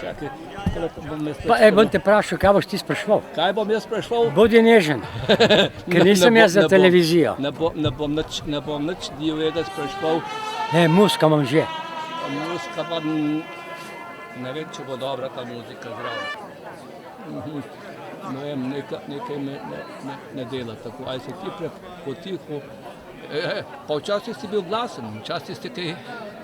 Čakaj, Bom te vprašal, kaj boš ti spraševal? Kaj bom jaz spraševal? Bodi nežen, ker nisem jaz za televizijo. Ne bom nič divjega spraševal. Muska imam že. Muska pa ne vem, če bo dobra ta muzika zraven. Ne vem, nekaj ne dela tako. Ali se ti potiho. Pa včasih si bil glasen, včasih ste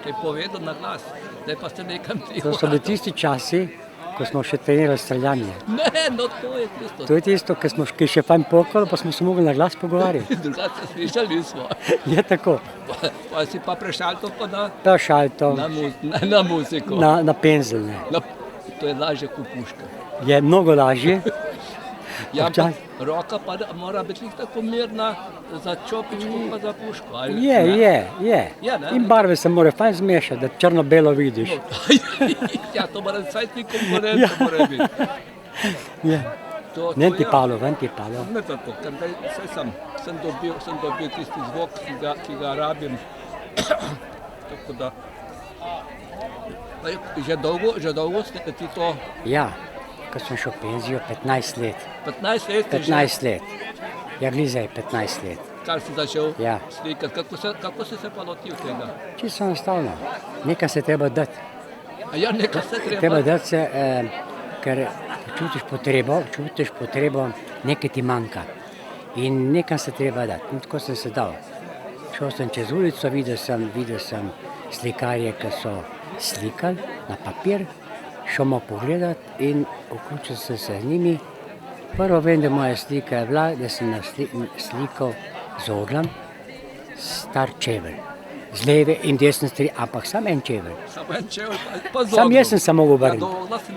kaj povedal na glas. Zdaj pa ste nekam tiho. To so bili tisti časi, ko smo še trenirali streljanje. Ne, no to je tisto. To je tisto, ki še fajn pokalo, pa smo se mogli na glas pogovarjati. Drugače slišali smo. Je tako. Pa si pa prešalto pa na muziko. Na penzel, ne. To je lažje kot puška. Je mnogo lažje. Ja, roka pa mora biti tako mirna za čopičko pa za puško. Je. In barve se mora fajn zmešati, da črno-belo vidiš. Ja, to mora vsaj ti komponente mora biti. Ven ti palo. Ne tako, ker sem dobil tisti zvok, ki ga rabim. Tako da. Že dolgo ste ti to? Ja, ko sem šel v penzijo, 15 let. 15 let? 15 let. Ja, glizaj, 15 let. Kar si začel Ja. slikati. Kako si se pa lotil tega? Čisto enostavno. Nekaj se treba dati. A ja, nekaj se Treba treba. dati se, ker čutiš potrebo, nekaj ti manjka. In nekaj se treba dati. In tako sem se dal. Šel sem čez ulico, videl sem slikarje, ki so slikali na papir, šel malo pogledati in vključil sem se z njimi. Prvo vem, da moja slika je bila, da sem slikal z ogljem star čevelj. Z leve in desne strani, ampak samo en čevelj. Samo en čevelj, pa z Sam jaz sem oglom. se mogel Ja, obrniti. do ogla si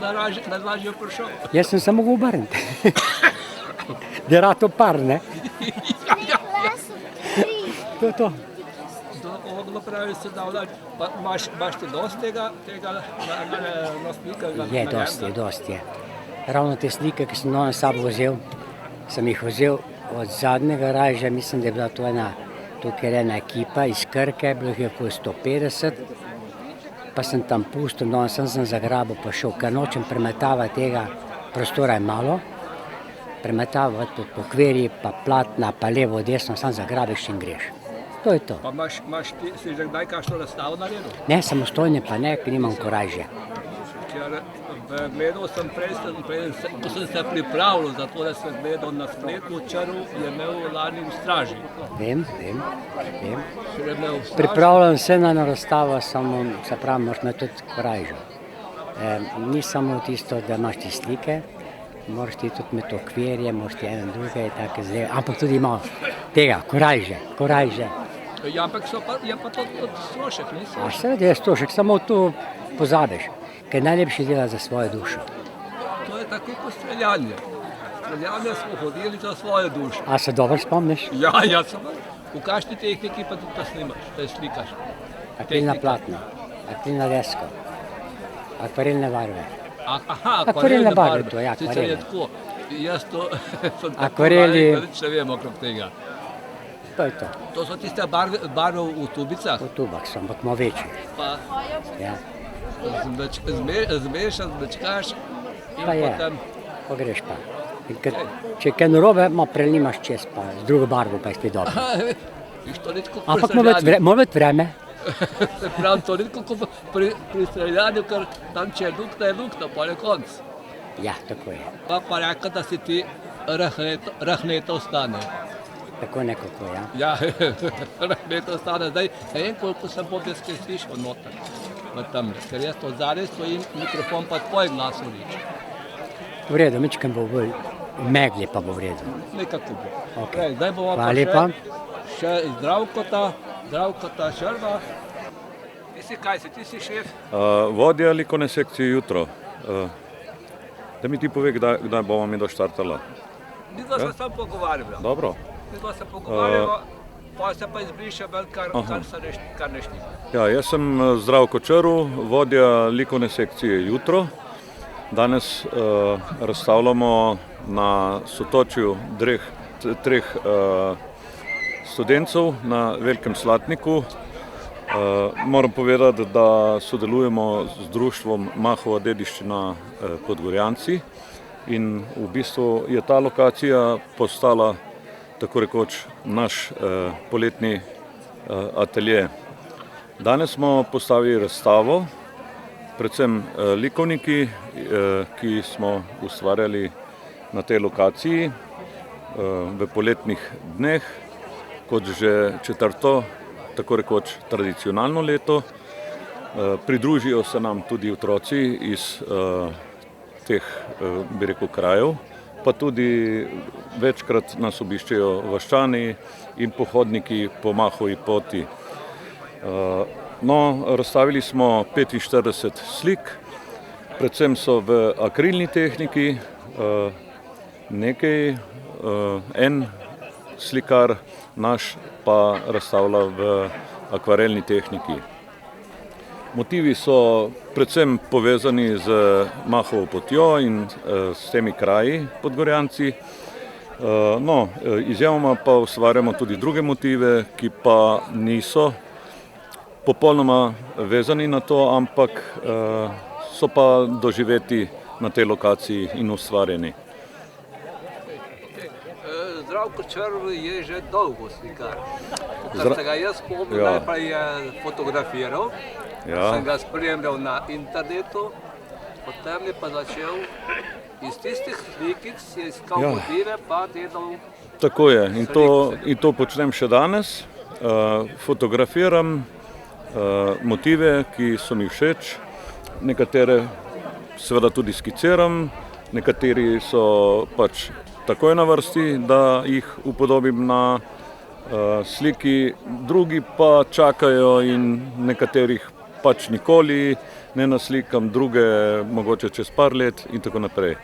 najlažje prišel. Jaz sem se mogel obrniti. Da je rato par, ne? To je to. Do ogla pravi se dal dati. Pa imaš ti dosti tega na slikah? Je, dosti je. Ravno te slike, ki sem na sabo vzel, sem jih vzel od zadnjega raža, mislim, da je bila to tukaj ena ekipa iz Krke, bilo jih je okoli 150, pa sem tam pustil, sem zagrabil pa šel, ker nočem premetavati tega, prostora je malo, premetavati po pokverji, pa platna, pa levo, desno, sam zagrabiš in greš. To je to. Pa si že kdaj kakšno razstavo naredil? Ne, samostojne pa ne, ker nimam korajže. Ker gledal sem prej, ko sem se pripravljal za to, da sem gledal na spletu, Črv je imel lani v straži. Vem. Ker je imel v straži. Pripravljam se na razstavo, samo, se pravi, moraš imeti tudi korajžo. Ni samo tisto, da imaš ti slike, moraš ti tudi imeti okvirje, moraš ti ene druge, take zdaj, ampak tudi malo tega, korajže. Ja, ampak je pa to strošek, niso? A seveda je strošek, samo to pozabiš, ker najlepši dela za svojo dušo. To je tako kot streljanje. Streljanje smo hodili za svojo dušo. A se dobro spomniš? Ja, sem. V kakšni tehniki pa tudi snimaš, da slikaš? Akrilna platna, akrilna deska, akvarelne barve. Aha, Akvarelne barve to, ja, Sicer je akvarelne. tako, jaz to sem tako Akvareli- mali, da nič ne vem okrog tega. To je to. To so tiste barve v tubicah, V tubah so, ampak malo večji. pa Ja. zmešaš, zmečkaš in Pa je. potem... Pa greš pa. Če je kaj narobe, malo prelimaš čez, pa z drugo barvo pa je spet dobro. Viš, to ni tako kot Ampak streljanje. mora biti vreme. Se pravi, to ni tako kot pri streljanju, ker tam če je luknja, pa je konc. Ja, tako je. Pa reka, da si ti rahneto ostane. Tako nekako, ja. Ja, rahneto ostane. Zdaj, ne vem, koliko sem popeske slišal noter v tamle, ker jaz to zadaj stojim, mikrofon pa tvoj glas uliči. V redu, mičkam bo bolj v megli pa bo v redu. Nekako bo. Okej. Zdaj bomo Hvala pa lepa. še Zdravkota Šrba. Ti si šef? Vodja likovne sekcije jutro. Da mi ti pove, kdaj bomo mi doštartala. Mi dva se samo pogovarjamo. Dobro. Pa se pa izbriše ven, kar ne štima. Ja, jaz sem Zdravko Črv, vodja likovne sekcije jutro. Danes razstavljamo na sotočju treh študentov na Velikem Slatniku. Moram povedati, da sodelujemo z društvom Mahova dediščina Podgorjanci in v bistvu je ta lokacija postala tako rekoč naš poletni atelje. Danes smo postavili razstavo, predvsem likovniki, ki smo ustvarjali na tej lokaciji v poletnih dneh, kot že četrto, tako rekoč tradicionalno leto. Pridružijo se nam tudi otroci iz teh, bi rekel, krajev, pa tudi večkrat nas obiščejo vaščani in pohodniki po Mahovi poti. No, razstavili smo 45 slik, predvsem so v akrilni tehniki, en slikar naš pa razstavlja v akvarelni tehniki. Motivi so predvsem povezani z Mahovo potjo in s temi kraji Podgorjanci. No, izjemoma pa ustvarjamo tudi druge motive, ki pa niso popolnoma vezani na to, ampak so pa doživeti na tej lokaciji in ustvarjeni. Zdravko Črv je že dolgo slikar. Kar se ga jaz spomnim, najprej je fotografiral, sem ga spremljal na internetu, potem je pa začel iz tistih slikic, je iskal motive, pa delal. Tako je, in to počnem še danes. Fotografiram motive, ki so mi všeč, nekatere seveda tudi skiciram, nekateri so pač takoj na vrsti, da jih upodobim na sliki, drugi pa čakajo in nekaterih pač nikoli ne naslikam, druge mogoče čez par let in tako naprej.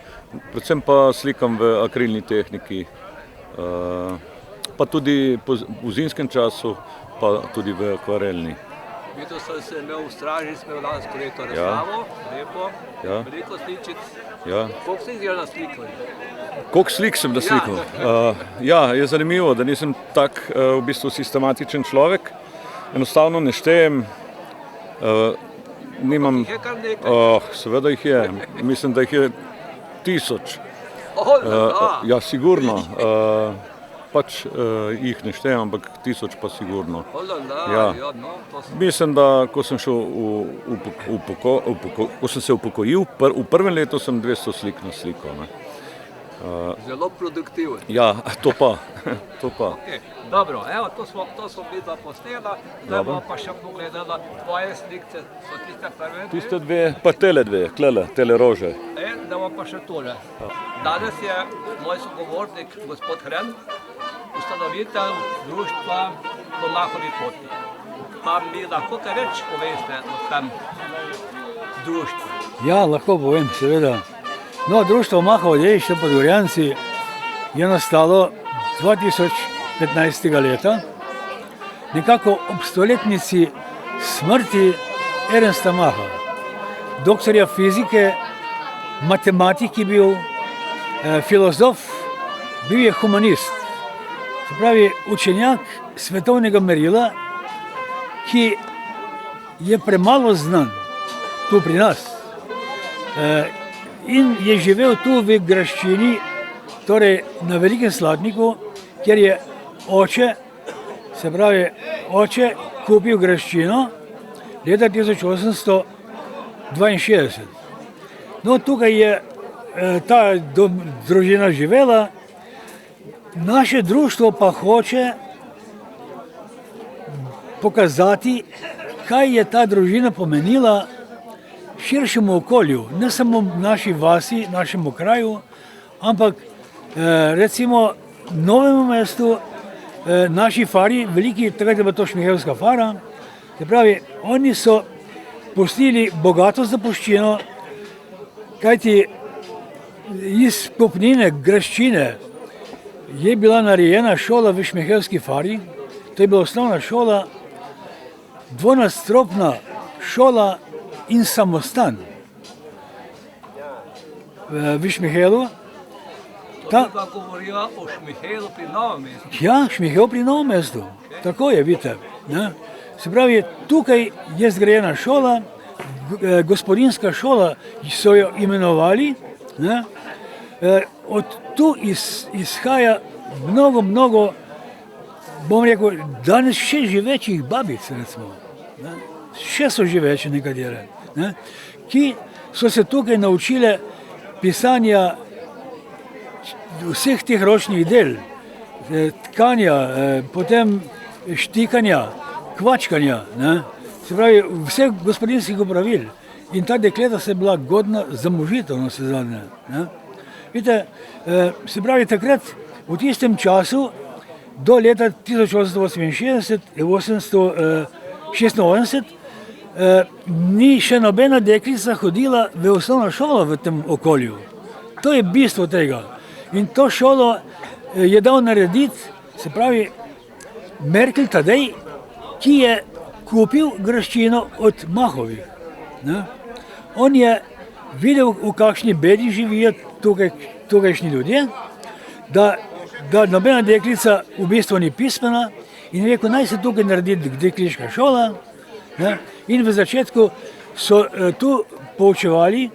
Predvsem pa slikam v akrilni tehniki, pa tudi v zimskem času, pa tudi v akvarelni. Videl sem se imel v Straži, smo lansko leto razstavo, lepo, veliko sličic. Koliko si jih naslikal? Koliko slik sem naslikal? Je zanimivo, da nisem tak v bistvu sistematičen človek. Enostavno ne štejem. Jih je kar nekaj? Seveda jih je. Mislim, da jih je 1000. Ja, sigurno. Pač jih ne štejem, ampak 1000 pa sigurno. Mislim, da ko sem šel ko sem se upokojil, v prvem letu sem 200 slik naslikal. Zelo produktiven. Ja, to pa. Dobro, evo, to smo videla posnela, zdaj bomo pa še pogledala tvoje slikce, so tiste prve dve? Tiste dve, pa tele dve, tele rože. Da bomo pa še tole. Danes je moj sogovornik, gospod Hren, ustanovitelj društva po Mahovi poti. Pa mi lahko kaj več poveste o tem društvu? Ja, lahko povem, seveda. No, društvo Mahova dediščina Podgorjanci je nastalo 2015. leta, nekako ob stoletnici smrti Ernesta Macha, doktorja fizike, matematik je bil, filozof, bil je humanist. Se pravi, učenjak svetovnega merila, ki je premalo znan tu pri nas. In je živel tu v graščini, torej na Velikem Slatniku, kjer je oče kupil graščino leta 1862. No, tukaj je ta družina živela, naše društvo pa hoče pokazati, kaj je ta družina pomenila širšemu okolju, ne samo naši vasi, našemu kraju, ampak recimo Novemu mestu, naši fari, veliki, takrat je bila to Šmihelska fara, se pravi, oni so pustili bogato zapuščino, kajti iz popnine graščine je bila narejena šola v Šmihelski fari, to je bila osnovna šola, dvonadstropna šola in samostan v Šmihelu. Pa govorijo o Šmihelu pri Novem mestu. Ja, Šmihel pri Novem mestu, tako je, vidite. Se pravi, tukaj je zgrajena šola, gospodinjska šola so jo imenovali, ne? Od tu izhaja mnogo, bom rekel, danes še živečih babic, recimo, ne? Še so živeče nekatere, ne? Ki so se tukaj naučile pisanja vseh teh ročnih del, tkanja, potem štikanja, kvačkanja, ne? Se pravi, vseh gospodinjskih opravil. In ta dekleta se je bila godna za možitev, no se zadnje. Vidite, se pravi, takrat, v tistem času, do leta 1886, ni še nobena deklica hodila v osnovno šolo v tem okolju. To je bistvo tega. In to šolo je dal narediti, se pravi, Merkel Tadej, ki je kupil graščino od Mahovih. Ne? On je videl, v kakšni bedi živijo tukajšnji ljudje, da nobena deklica v bistvu ni pismena in rekel, naj se tukaj naredi dekliška šola. Ne? In v začetku so tu poučevali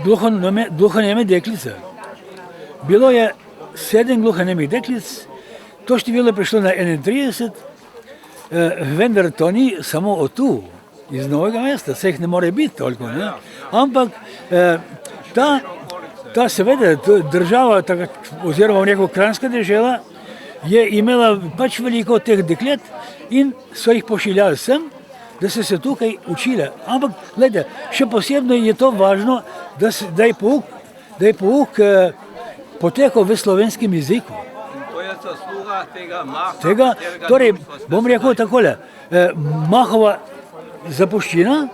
gluhoneme deklice. Bilo je 7 gluhonemih deklic, to število je prišlo na 31, vendar to ni samo od tu, iz Novega mesta, se jih ne more biti toliko. Ne? Ampak ta seveda država, oziroma rekel Kranjska dežela, je imela pač veliko teh deklet in so jih pošiljali sem, da so se tukaj učile. Ampak, gledajte, še posebno je to važno, da je pouk potekal v slovenskem jeziku. To je zasluga tega Maha. Torej, bom rekel takole, Mahova zapuščina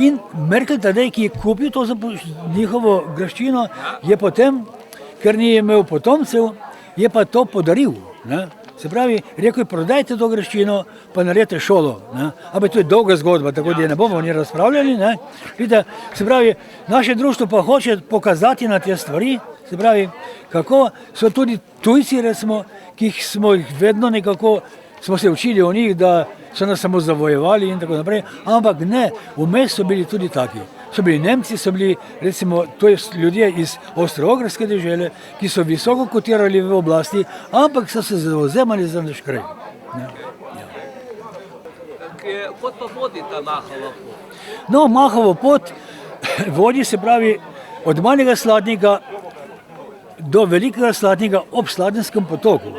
in Merkel Tadej, ki je kupil to njihovo graščino, je potem, ker ni imel potomcev, je pa to podaril. Ne? Se pravi, rekel je, prodajte to graščino, pa naredite šolo. Ne? Ampak to je dolga zgodba, tako da je ne bomo ni razpravljali. Ne? Vidite, se pravi, naše društvo pa hoče pokazati na te stvari, se pravi, kako so tudi tujci, recimo, ki smo jih vedno nekako, smo se učili o njih, da so nas samo zavojevali in tako naprej, ampak ne, vmes so bili tudi taki. So bili Nemci, so bili, recimo, to je ljudje iz Avstro-Ogrske dežele, ki so visoko kotirali v oblasti, ampak so se zauzemali za naš kraj. Kot pa vodi ta Mahova pot? No, Mahovo pot vodi, se pravi, od Malega Slatnika do Velikega Slatnika ob Slatenskem potoku.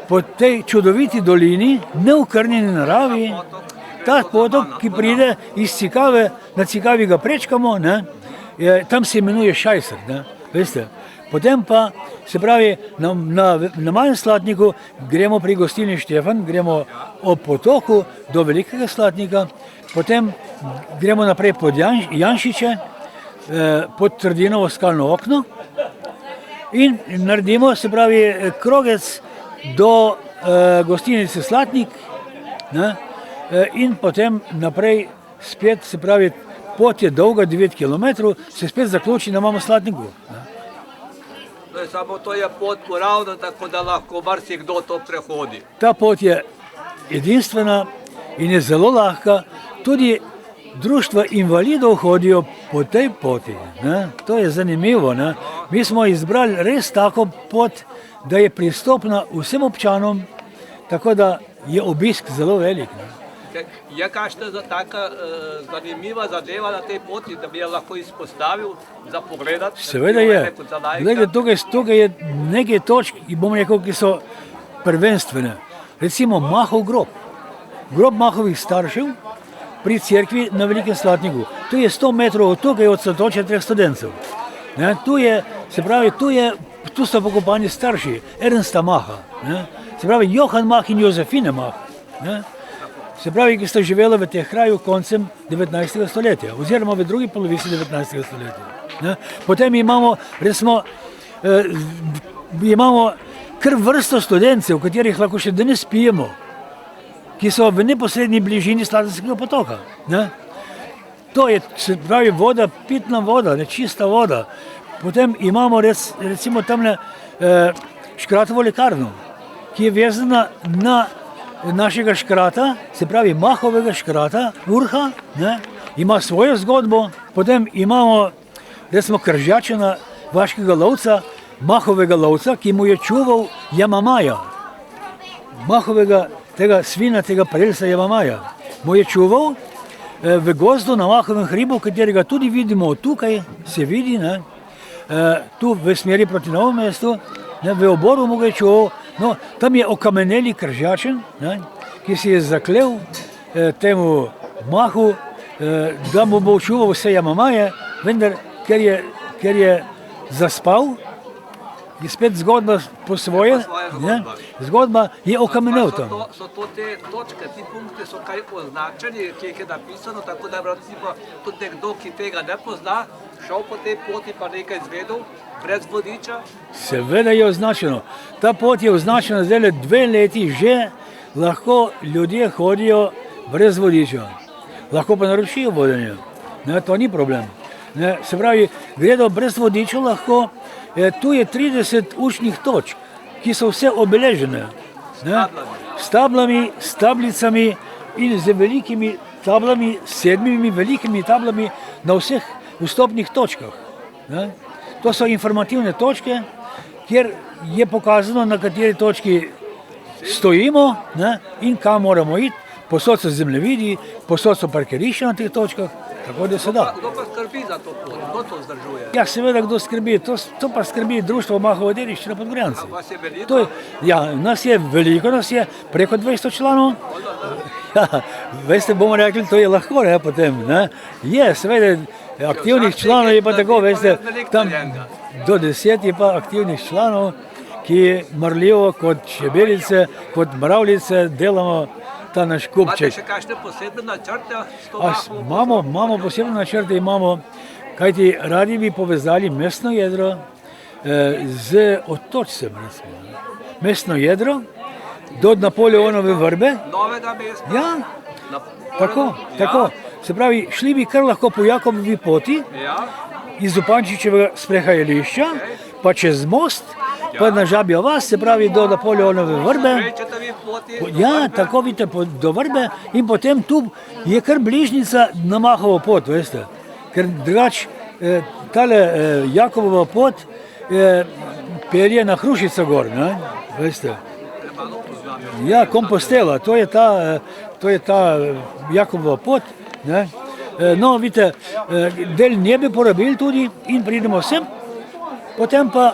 Po tej čudoviti dolini, neokrnjeni naravi, ta potok, ki pride iz Cikave, na Cikavi ga prečkamo, ne, tam se imenuje Šajser, ne, veste. Potem pa, se pravi, na Malem Slatniku gremo pri gostilni Štefan, gremo ob potoku do Velikega Slatnika, potem gremo naprej pod Janšiče, pod Trdinovo skalno okno in naredimo, se pravi, krogec do gostilnice Slatnik, ne, in potem naprej spet, se pravi, pot je dolga 9 km, se spet zaključi na Malem Slatniku. Samo to je pot uravna, tako da lahko marsikdo to prehodi. Ta pot je edinstvena in je zelo lahka, tudi društva invalidov hodijo po tej poti. Ne? To je zanimivo. Ne? Mi smo izbrali res tako pot, da je pristopna vsem občanom, tako da je obisk zelo velik. Ne? Je kakšna taka zanimiva zadeva na tej poti, da bi jo lahko izpostavil za pogledati? Seveda je. Tukaj je nekaj točk, bom rekel, ki so prvenstvene. Recimo Mahov grob. Grob Mahovih staršev pri cerkvi na Velikem Slatniku. Tu je 100 metrov od tukaj od Satoča 3 studencev. Ne? Tu so pokopani starši Ernsta Maha. Ne? Se pravi, Johan Mah in Jozefine Mah. Ne? Se pravi, ki sta živela v teh kraju koncem 19. stoletja, oziroma v drugi polovici 19. stoletja. Ne? Potem imamo, recimo, kar vrsto studencev, katerih lahko še danes pijemo, ki so v neposrednji bližini Slatenskega potoka. Ne? To je, se pravi, voda, pitna voda, nečista voda. Potem imamo recimo tamle Škratovo lekarno, ki je vezana na našega škrata, se pravi mahovega škrata, Urha, ne, ima svojo zgodbo, potem imamo recimo Kržačana, vaškega lovca, mahovega lovca, ki mu je čuval Jamamaja. Mahovega tega svina, tega prelsa Jamamaja. Mu je čuval v gozdu na Mahovem hribu, katerega tudi vidimo tukaj, se vidi, ne, tu v smeri proti Novemu mestu, ne, v oboru mu ga je čuval. No, tam je okameneli Kržačan, ne, ki si je zaklel temu mahu, da mu bo čuval vse Jamamaje, vendar ker je zaspal, je spet zgodba po svoje, ne, zgodba je okamenel tam. So to te točke, ti punkti so kaj označeni, ki jih je napisano, tako da recimo tudi nekdo, ki tega ne pozna, šel po tej poti pa nekaj izvedel, brez vodiča. Seveda je označeno. Ta pot je označena zdaj 2 leti že, lahko ljudje hodijo brez vodiča. Lahko pa naročijo vodenje. Ne, to ni problem. Ne, se pravi, gredo brez vodiča lahko. Tu je 30 učnih točk, ki so vse obeležene. Ne, s tablami, s tablicami in z velikimi tablami, 7 velikimi tablami na vseh vstopnih točkah. Ne. To so informativne točke, kjer je pokazano, na kateri točki stojimo, ne, in kam moramo iti. Posod so zemljevidi, posod so parkirišča na teh točkah, tako da se da. Kdo pa skrbi za to pot? Kdo to vzdržuje? Ja, seveda, kdo skrbi. To pa skrbi društvo Mahovo dediščina Podgorjanci. Vas je veliko? Ja, nas je veliko, nas je preko 200 članov. Ja, veste, bomo rekli, to je lahko, ne, potem, ne. Je, seveda, aktivnih članov je pa tako, veste, tam do 10 je pa aktivnih članov, ki marljivo kot čebelice, kot mravljice delamo ta naš kupček. Imate še kakšne posebne načrte s to Mahovo? Imamo posebne načrte, kajti radi bi povezali mestno jedro z Otočcem, recimo. Mestno jedro do Napoleonove vrbe. Novega mesta? Ja, tako. Se pravi, šli bi kar lahko po Jakobovi poti, iz Zupančičevega sprehajališča, pa čez most, pa na Žabjo vas, se pravi do Napoleonove vrbe. Ja, tako vidite do vrbe in potem tu je kar bližnica na Mahovo pot, veste. Ker drugače tale Jakobova pot pelje na Hrušico gor, ne, veste. Ja, Kompostela, to je ta Jakobova pot, ne. No, vidite, del nje bi porabili tudi in pridemo sem, potem pa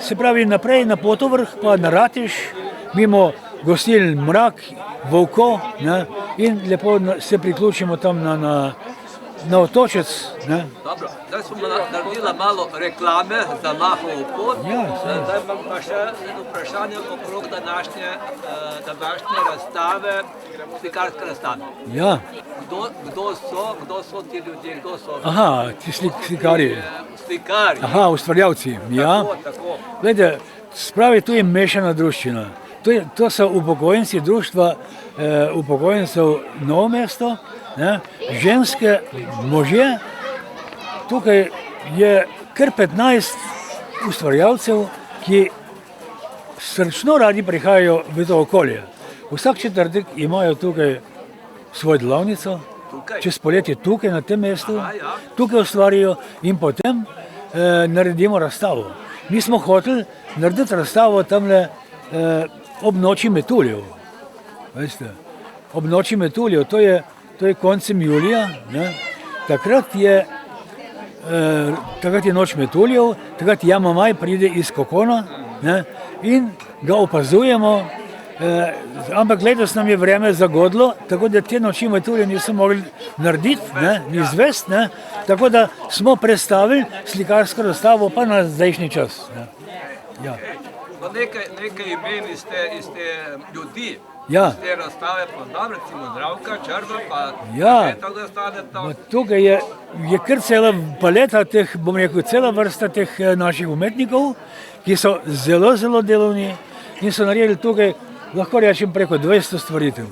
se pravi naprej na Potovrh, pa na Ratež, mimo gostiln Mrak, Volko, ne, in lepo se priključimo tam na Otočec. Ne. Dobro, zdaj smo naredili malo reklame za Mahovo pot. Ja, zdaj imam pa še eno vprašanje okrog današnje razstave, slikarske razstave. Ja. Kdo so ti ljudje, kdo so? Aha, ti slikarji. Slikarji. Aha, ustvarjalci, ja. Tako. Glede, spravi, tu je mešana druščina. To so upokojenci društva upokojencev Novo mesto, ne, ženske, možje. Tukaj je kar 15 ustvarjalcev, ki srčno radi prihajajo v to okolje. Vsak četrtek imajo tukaj svojo delavnico, čez poletje tukaj na tem mestu, tukaj ustvarijo in potem naredimo razstavo. Mi smo hoteli narediti razstavo tamle ob noči metuljev. Veste, ob noči metuljev, to je koncem julija, ne. Takrat je noč metuljev, takrat Jamamaj pride iz kokona, ne, in ga opazujemo, ampak letos nam je vreme zagodlo, tako da te noči metuljev nismo mogli narediti, ne, ni izvest, ne, tako da smo prestavili slikarsko razstavo pa na zdajšnji čas. Ne. Ja. No, nekaj imen iz te ljudi, Ja. iz te razstave poznam, recimo Zdravka, Črva, pa Ja. tako da stane tam. Tukaj je kar cela paleta teh, bom rekel, cela vrsta teh naših umetnikov, ki so zelo, zelo delovni in so naredili tukaj, lahko rečem, preko 200 stvaritev.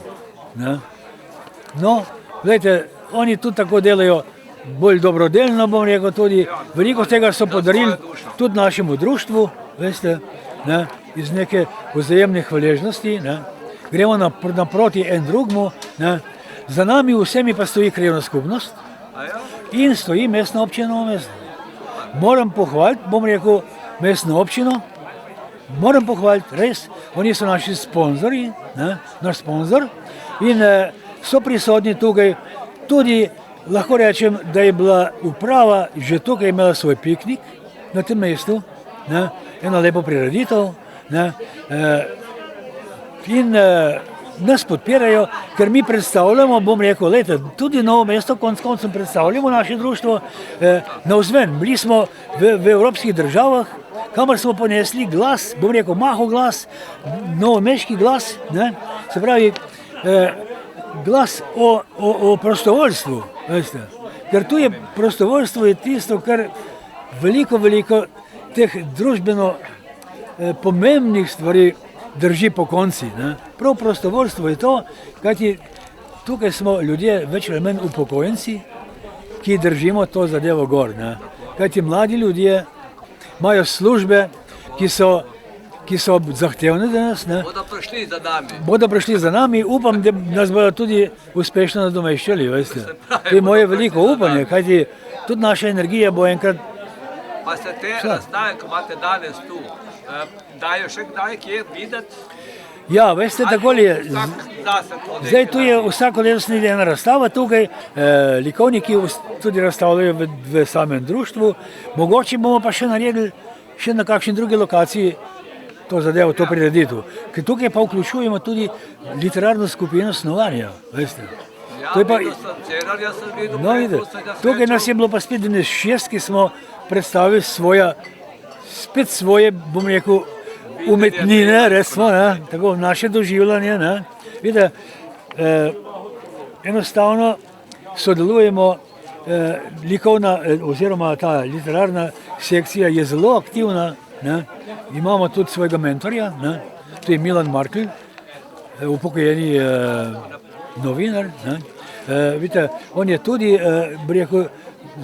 Ne? No, gledajte, oni tudi tako delajo bolj dobrodelno, bom rekel, tudi veliko tega so podarili tudi našemu društvu, veste, ne, iz neke vzajemne hvaležnosti, ne. gremo naproti en drugmu, ne. Za nami vsemi pa stoji krajevna skupnost in stoji mestna občina Novo mesto. Moram pohvaliti, bom rekel, mestno občino, moram pohvaliti, res, oni so naši sponzorji, naš sponzor in so prisotni tukaj. Tudi lahko rečem, da je bila uprava že tukaj imela svoj piknik na tem mestu, eno lepo prireditev in nas podpirajo, ker mi predstavljamo, bom rekel, tudi Novo mesto, konec koncev predstavljamo naše društvo navzven. Bili smo v evropskih državah, kamor smo ponesli glas, bom rekel, Mahov glas, novomeški glas, se pravi, glas o prostovoljstvu, veste. Ker tu je prostovoljstvo je tisto, kar veliko teh družbeno pomembnih stvari drži po konci. Prav prostovoljstvo je to, kajti tukaj smo ljudje več ali manj upokojenci, ki držimo to zadevo gor. Kajti mladi ljudje imajo službe, ki so zahtevne danes. Bodo prišli za nami, upam, da nas bodo tudi uspešno nadomeščali, veste. To je moje veliko upanje, kajti tudi naša energija bo enkrat. Pa se te razdaje, ko imate danes tu, dajo še kdaj kje videti? Ja, veste, takole je. Zdaj tu je vsako leto snede ena razstava tukaj, likovniki tudi razstavljajo v samem društvu. Mogoče bomo pa še naredili še na kakšni drugi lokaciji to zadevo, to prireditev. Ker tukaj pa vključujemo tudi literarno skupino snovanja, veste. Tukaj nas je bilo pa spet 6, ki smo predstavili spet svoje, bom rekel, umetnine, resmo, tako naše doživljanje. Vidite, enostavno sodelujemo, likovna oziroma ta literarna sekcija je zelo aktivna, imamo tudi svojega mentorja, to je Milan Markl, upokojeni novinar. Vidite, on je tudi, bi rekel,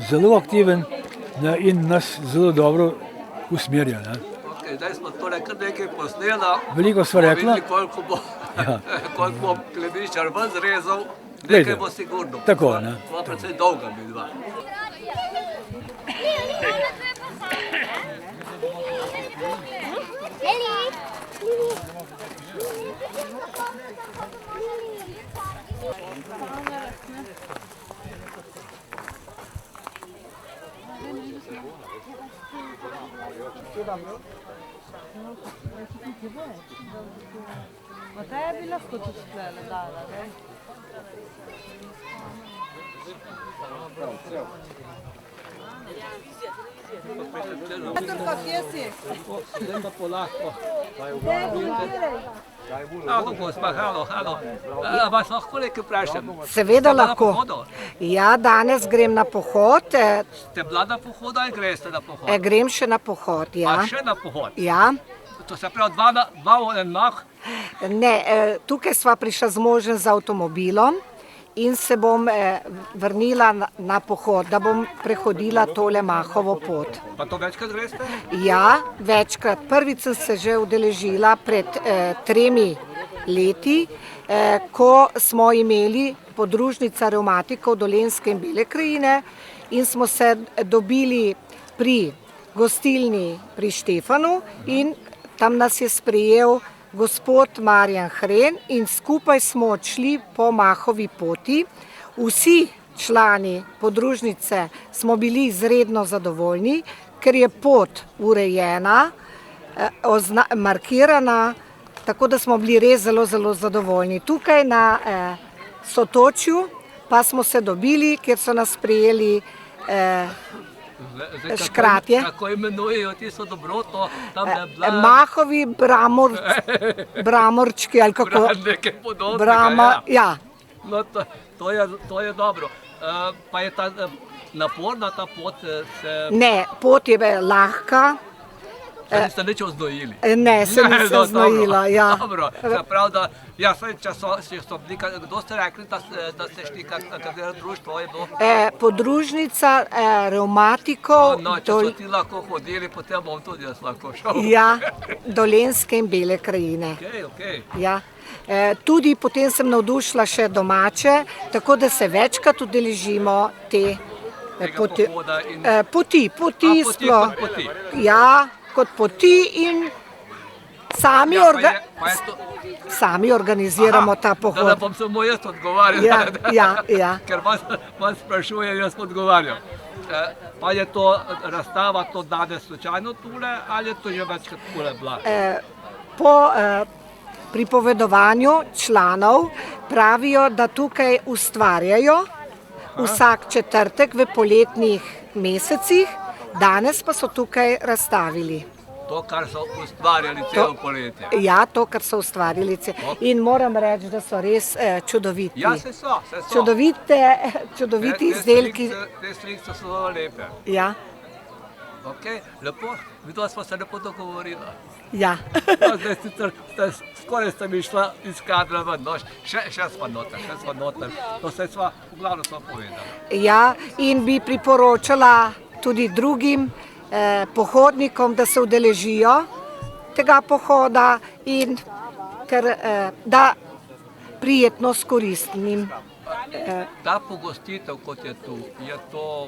zelo aktiven in nas zelo dobro usmerja. Zdaj smo tole kar nekaj posnela, veliko sva rekla. Koliko bo Klemenčičar ven zrezal, nekaj bo sigurno. Tako, Sva predvsej dolga midva. Ma te bi lahko tudi sklele dala, ne? Kje si? Zdaj pa polahko. Gospa, halo. Vas lahko nekaj vprašam? Seveda lahko. Ja, danes grem na pohod. Ste bila na pohodu ali greste na pohod? Grem še na pohod, ja. A še na pohod? Ja. To se pravi dva v en mah? Ne, tukaj sva prišla z možem z avtomobilom in se bom vrnila na pohod, da bom prehodila tole Mahovo pot. Pa to večkrat greste? Ja, večkrat. Prvič sem se že udeležila pred 3 leti, ko smo imeli podružnica revmatikov Dolenjske in Bele krajine in smo se dobili pri gostilni pri Štefanu in tam nas je sprejel gospod Marjan Hren in skupaj smo odšli po Mahovi poti. Vsi člani podružnice smo bili izredno zadovoljni, ker je pot urejena, markirana, tako da smo bili res zelo zadovoljni. Tukaj na Sotočju pa smo se dobili, kjer so nas sprejeli škratje. Kako imenujejo tisto dobroto? Mahovi bramorčki ali kako? Nekaj podobnega, ja. No, to je dobro. Pa je ta naporna ta pot? Ne, pot je lahka, Se niste nič oznojili. Ne, se nisem No, oznojila, ja. Dobro, se pravi, da, ja, saj, če so bili, kdo ste rekli, da ste šli, katero društvo je bilo? Podružnica revmatikov, No, če so ti lahko hodili, potem bom tudi jaz lahko šel. ja, Dolenjske in Bele krajine. Okej. Ja. Tudi potem sem navdušila še domače, tako da se večkrat udeležimo te poti. pohoda in- Poti poti sploh. kot poti. Ja, kot poti in sami, Ja, pa je to, sami organiziramo ta da ne pohod. bom samo jaz odgovarjal. Ja. Ker vas sprašujem, jaz odgovarjam. Pa je to razstava to danes slučajno tule, ali je to že večkrat tule bila? Po pripovedovanju članov pravijo, da tukaj ustvarjajo vsak četrtek v poletnih mesecih, danes pa so tukaj razstavili. To, kar so ustvarjali celo poletje. Ja, to, kar so ustvarili. In moram reči, da so res čudoviti. Ja, se so. Čudoviti izdelki. Te slikce so zelo lepe. Ja, Ok, lepo, videla smo se lepo dogovorila. ja. Zdaj sicer skoraj ste mi šla iz kadra ven, no, še sva noter. To se sva, v glavno sva povedala. Ja, in bi priporočala tudi drugim pohodnikom, da se udeležijo tega pohoda in da prijetno s koristnim. Ta pogostitev, kot je tu, je to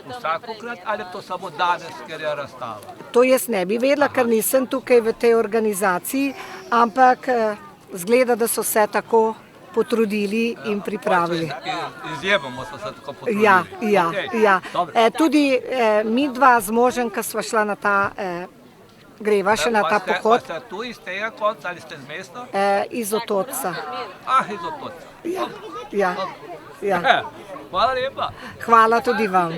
vsakokrat ali je to samo danes, ker je razstava? To jaz ne bi vedela, ker nisem tukaj v tej organizaciji, ampak zgleda, da so se tako potrudili in pripravili. Izjemoma so se tako potrudili. Ja. Dobro. Tudi midva z možem, ki sva šla na ta, greva še na ta pohod, Pa ste tu iz tega konca ali ste z mesta? iz Otočca. Iz Otočca. Ja. Hvala lepa. Hvala tudi vam.